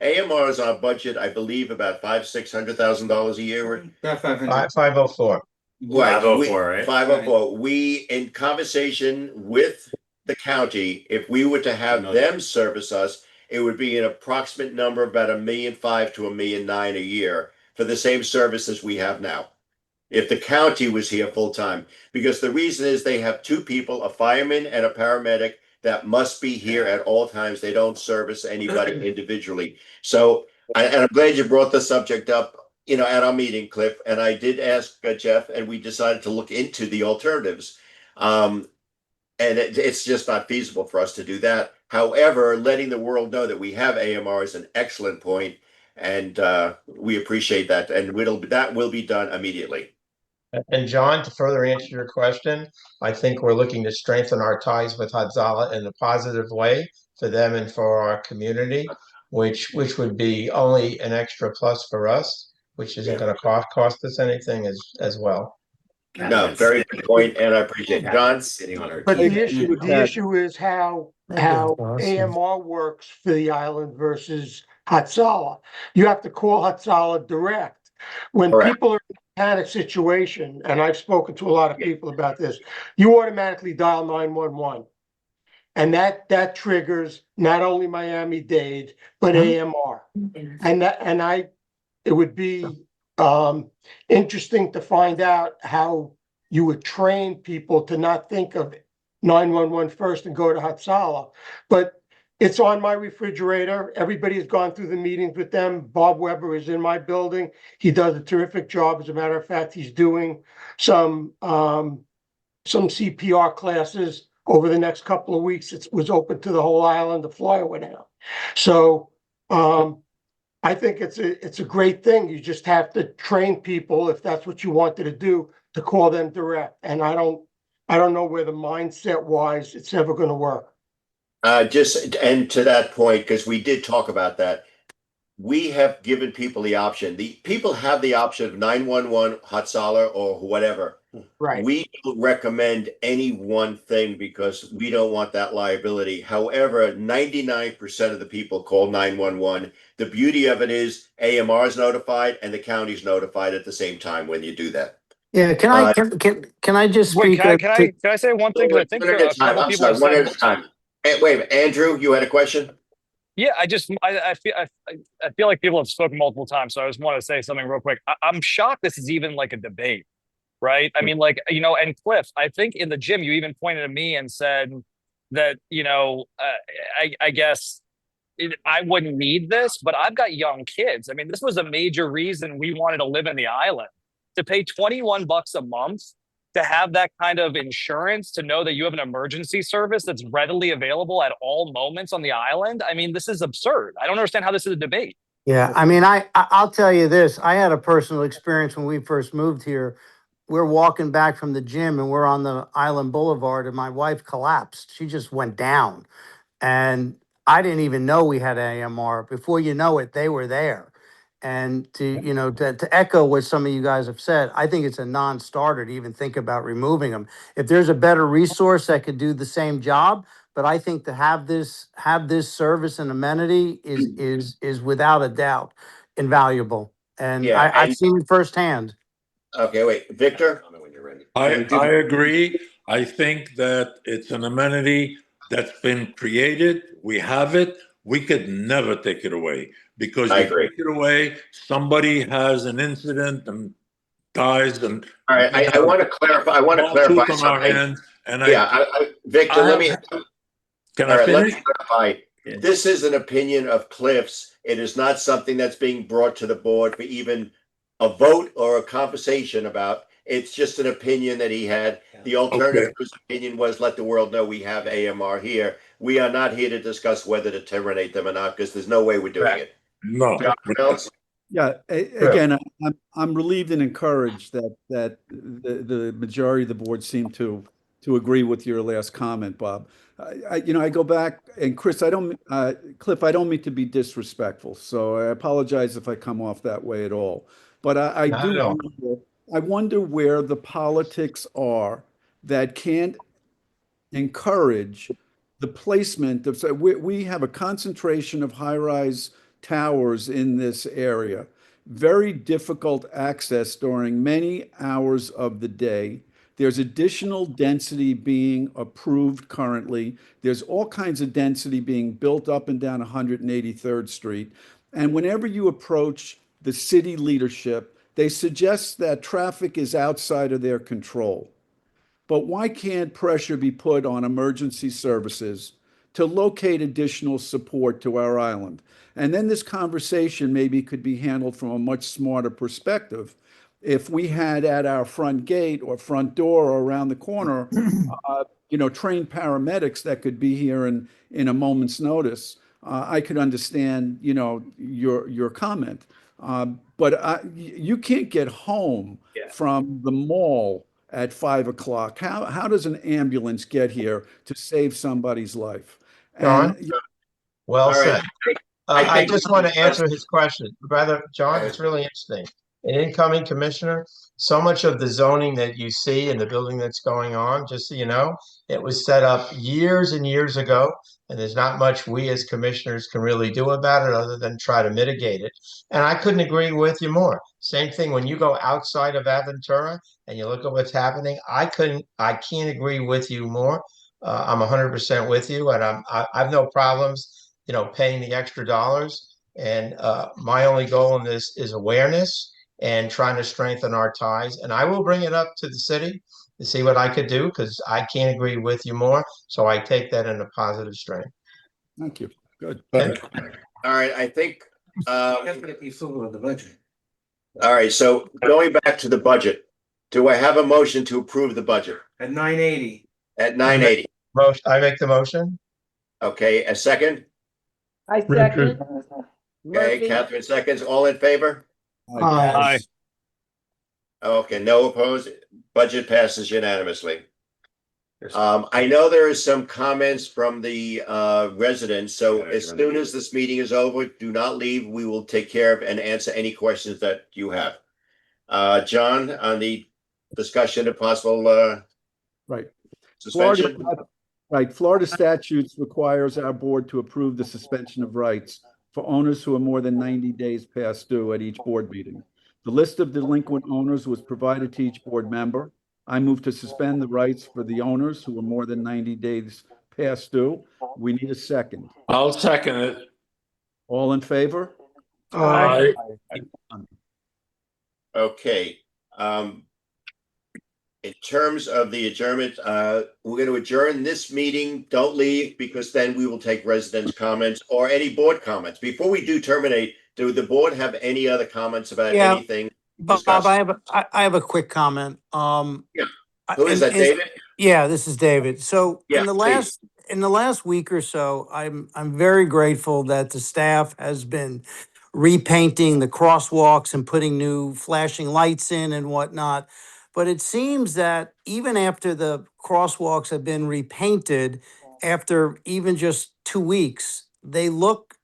AMR is on budget, I believe, about $500,000-600,000 a year. About 500. 504. Right, 504, right? 504. We, in conversation with the county, if we were to have them service us, it would be an approximate number about $1.5 million to $1.9 million a year for the same services we have now. If the county was here full time, because the reason is they have two people, a fireman and a paramedic that must be here at all times. They don't service anybody individually. So, and I'm glad you brought the subject up, at our meeting, Cliff. And I did ask Jeff, and we decided to look into the alternatives. And it's just not feasible for us to do that. However, letting the world know that we have AMR is an excellent point, and we appreciate that. And that will be done immediately. And John, to further answer your question, I think we're looking to strengthen our ties with Hatsala in a positive way for them and for our community, which would be only an extra plus for us, which isn't going to cost us anything as well. No, very good point, and I appreciate it. John? Sitting on our But team. the issue is how awesome. AMR works for the island versus Hatsala. You have to call Hatsala direct. When Correct. people are in a panic situation, and I've spoken to a lot of people about this, you automatically dial 911. And that triggers not only Miami-Dade, but AMR. It would be interesting to find out how you would train people to not think of 911 first and go to Hatsala. But it's on my refrigerator. Everybody's gone through the meetings with them. Bob Weber is in my building. He does a terrific job. As a matter of fact, he's doing some CPR classes over the next couple of weeks. It was open to the whole island. The flyer went out. So I think it's a great thing. You just have to train people, if that's what you wanted to do, to call them direct. And I don't know where the mindset wise it's ever going to work. And to that point, because we did talk about that, we have given people the option. The people have the option of 911, Hatsala, or whatever. Right. We don't recommend any one thing because we don't want that liability. However, 99% of the people call 911. The beauty of it is AMR is notified and the county's notified at the same time when you do that. Yeah, can I just Wait, speak? can I say one thing? 'Cause I think One at a time. I'm sorry, one at a time. Wait, Andrew, you had a question? Yeah, I feel like people have spoken multiple times, so I just want to say something real quick. I'm shocked this is even like a debate, right? I mean, and Cliff, I think in the gym you even pointed at me and said that, I guess I wouldn't need this, but I've got young kids. I mean, this was a major reason we wanted to live in the island, to pay $21 a month to have that kind of insurance, to know that you have an emergency service that's readily available at all moments on the island. I mean, this is absurd. I don't understand how this is a debate. Yeah, I mean, I'll tell you this, I had a personal experience when we first moved here. We're walking back from the gym and we're on the Island Boulevard and my wife collapsed. She just went down. And I didn't even know we had AMR. Before you know it, they were there. And to echo what some of you guys have said, I think it's a non-starter to even think about removing them. If there's a better resource that could do the same job, but I think to have this service and amenity is without a doubt invaluable. And Yeah, I've and- seen it firsthand. Okay, wait, Victor? I agree. I think that it's an amenity that's been created. We have it. We could never take it away because I you agree. take it away, somebody has an incident and dies and. All right, I want to clarify, All tooth clarify on our something. hands, and Yeah, Victor, let me, Can all I right, let me finish? clarify. This is an opinion of Cliff's. It is not something that's being brought to the board for even a vote or a conversation about. It's just an opinion that he had. The alternative to his opinion was let the world know we have AMR here. We are not here to discuss whether to terminate them or not, because there's no way we're doing it. No. John Reynolds? Yeah, again, I'm relieved and encouraged that the majority of the board seemed to agree with your last comment, Bob. I go back, and Chris, Cliff, I don't mean to be disrespectful, so I apologize if I come off that way at all. But I wonder where the politics are that can't encourage the placement of, so we have a concentration of high-rise towers in this area. Very difficult access during many hours of the day. There's additional density being approved currently. There's all kinds of density being built up and down 183rd Street. And whenever you approach the city leadership, they suggest that traffic is outside of their control. But why can't pressure be put on emergency services to locate additional support to our island? And then this conversation maybe could be handled from a much smarter perspective. If we had at our front gate or front door or around the corner, trained paramedics that could be here in a moment's notice, I could understand, your comment. But you can't get home from the mall at 5 o'clock. How does an ambulance get here to save somebody's life? John? Well said. I think- just want to answer his question. Brother John, it's really interesting. An incoming commissioner, so much of the zoning that you see and the building that's going on, just so you know, it was set up years and years ago, and there's not much we as commissioners can really do about it other than try to mitigate it. And I couldn't agree with you more. Same thing when you go outside of Aventura and you look at what's happening, I can't agree with you more. I'm 100% with you, and I've no problems, paying the extra dollars. And my only goal in this is awareness and trying to strengthen our ties. And I will bring it up to the city to see what I could do, because I can't agree with you more. So I take that in a positive strain. Thank you. Good. All right, I think, The budget. all right, so going back to the budget, do I have a motion to approve the budget At 980. at 980? I make the motion. Okay, a second? I second. Okay, Catherine seconds. All in favor? Aye. Okay, no opposed. Budget passes unanimously. I know there is some comments from the residents, so as soon as this meeting is over, do not leave. We will take care of and answer any questions that you have. John, on the discussion of possible Right. suspension? Florida statutes requires our board to approve the suspension of rights for owners who are more than 90 days past due at each board meeting. The list of delinquent owners was provided to each board member. I move to suspend the rights for the owners who are more than 90 days past due. We need a second. I'll second it. All in favor? Aye. Okay. In terms of the adjournment, we're going to adjourn this meeting. Don't leave, because then we will take residents' comments or any board comments. Before we do terminate, do the board have any other comments about Yeah. anything? Bob, discussed? I have a quick comment. Who is that, David? Yeah, this is David. So Yeah, in the last week or so, I'm very grateful that the staff has been repainting the crosswalks and putting new flashing lights in and whatnot. But it seems that even after the crosswalks have been repainted, after even just 2 weeks, they look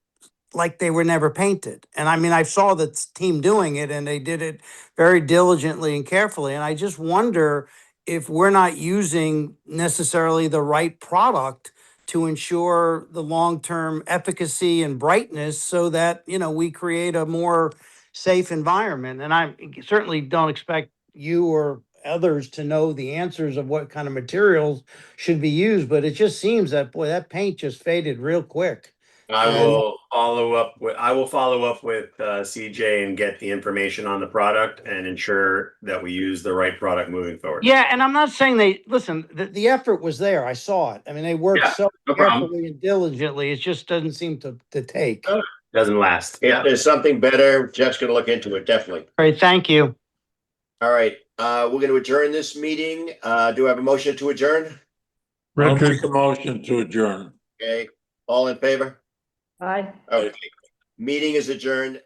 like they were never painted. And I mean, I saw the team doing it and they did it very diligently and carefully. And I just wonder if we're not using necessarily the right product to ensure the long-term efficacy and brightness so that, you know, we create a more safe environment. And I certainly don't expect you or others to know the answers of what kind of materials should be used, but it just seems that, boy, that paint just faded real quick. I will follow up with CJ and get the information on the product and ensure that we use the right product moving forward. Yeah, and I'm not saying the effort was there. I saw it. I mean, they worked Yeah, so no problem. carefully and diligently. It just doesn't seem to take. All Doesn't last. If there's something better, Jeff's gonna look into it, definitely. right, thank you. All right, we're gonna adjourn this meeting. Do I have a motion to adjourn? I'll Richard, make a motion to adjourn. Okay, all in favor? Bye. Okay, meeting is adjourned.